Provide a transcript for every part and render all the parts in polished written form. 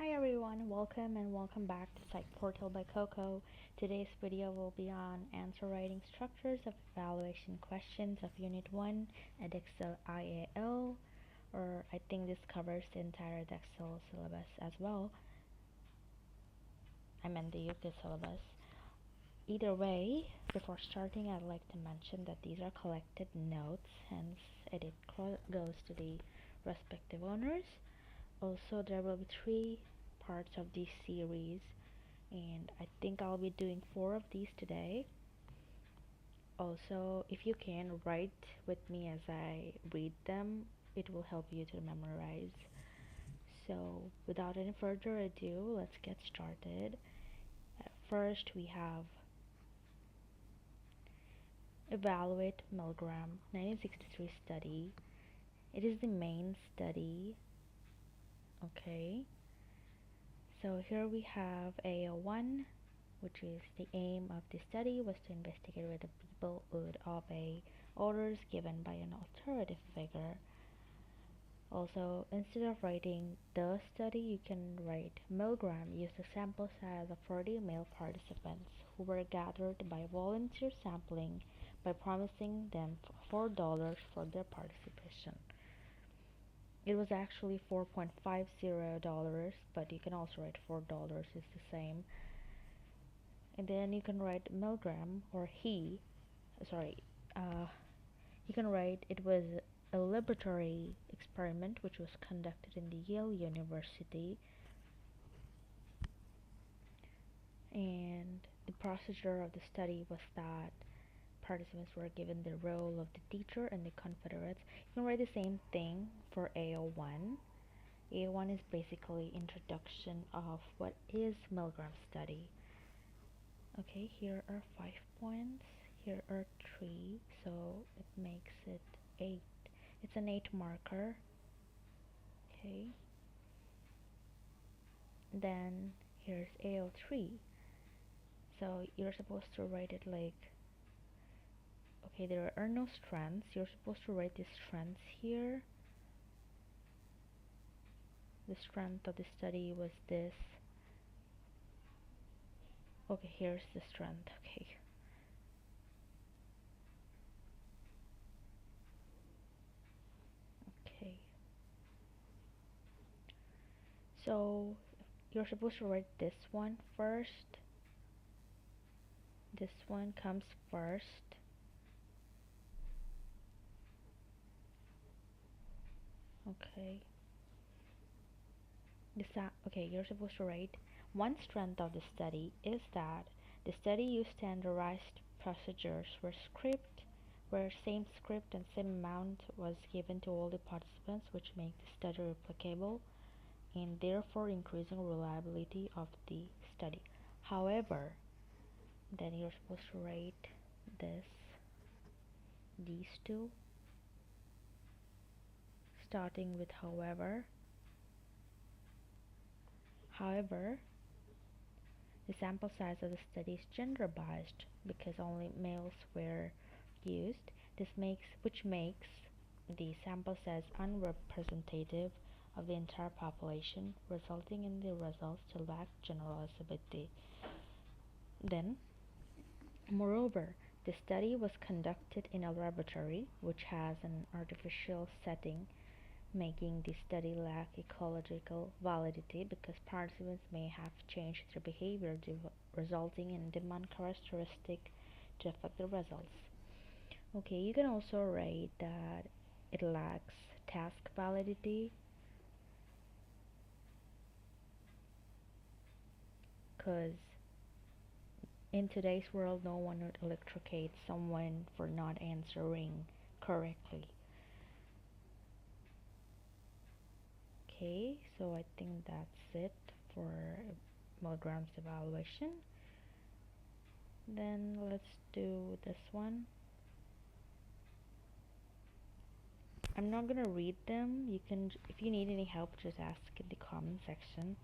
Hi everyone, welcome back to Psych Portal by Coco. Today's video will be on answer writing structures of evaluation questions of Unit 1, Edexcel IAL, or I think this covers the entire Edexcel syllabus as well. I meant the UK syllabus. Either way, before starting, I'd like to mention that these are collected notes, hence it goes to the respective owners. Also, there will be 3 parts of this series, and I think I'll be doing 4 of these today. Also, if you can write with me as I read them, it will help you to memorize. So, without any further ado, let's get started. First, we have Evaluate Milgram 1963 study. It is the main study. Okay. So here we have AO1, which is the aim of the study was to investigate whether people would obey orders given by an authoritative figure. Also, instead of writing the study, you can write Milgram used a sample size of 40 male participants who were gathered by volunteer sampling by promising them $4 for their participation. It was actually $4.50, but you can also write $4, it's the same. And then you can write Milgram or you can write it was a laboratory experiment which was conducted in the Yale University, and the procedure of the study was that participants were given the role of the teacher and the confederates. You can write the same thing for AO1. AO1 is basically introduction of what is Milgram study. Okay, here are 5 points, here are 3, so it makes it 8. It's an 8 marker. Okay, then here's AO3. So you're supposed to write it like, okay, there are no strands. You're supposed to write the strands here. The strength of the study was this. Okay, here's the strength. Okay. Okay. So you're supposed to write this one first. This one comes first. Okay. Okay, you're supposed to write one strength of the study is that the study used standardized procedures where same script and same amount was given to all the participants, which make the study replicable and therefore increasing reliability of the study. However, then you're supposed to write these two, starting with however. However, the sample size of the study is gender biased because only males were used. Which makes the sample size unrepresentative of the entire population, resulting in the results to lack generalizability. Then, moreover, the study was conducted in a laboratory which has an artificial setting, making the study lack ecological validity because participants may have changed their behavior resulting in demand characteristic to affect the results. Okay, you can also write that it lacks task validity because in today's world no one would electrocute someone for not answering correctly. Okay, so I think that's it for Milgram's evaluation. Then let's do this one. I'm not gonna read them. You can, if you need any help, just ask in the comment section.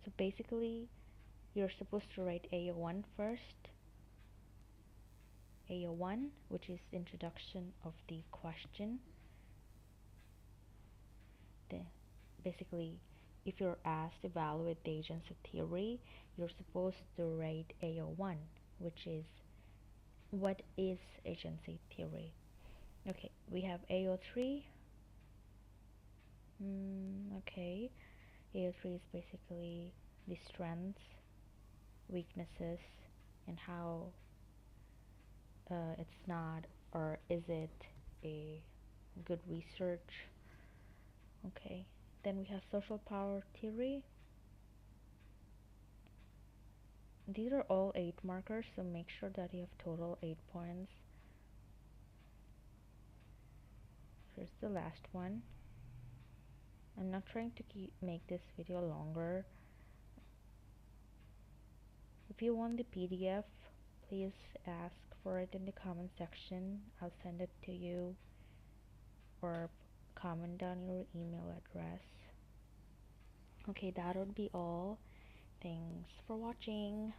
So basically, you're supposed to write AO1 first. AO1, which is introduction of the question. The, basically, if you're asked to evaluate the agents of theory, you're supposed to rate AO1, which is what is agency theory. Okay, we have AO3. Okay, AO3 is basically the strengths, weaknesses, and how it's not, or is it, a good research. Okay, then we have social power theory. These are all 8 markers, so make sure that you have total 8 points. Here's the last one. I'm not trying to make this video longer. If you want the PDF, please ask for it in the comment section. I'll send it to you, or comment down your email address. Okay, that would be all. Thanks for watching.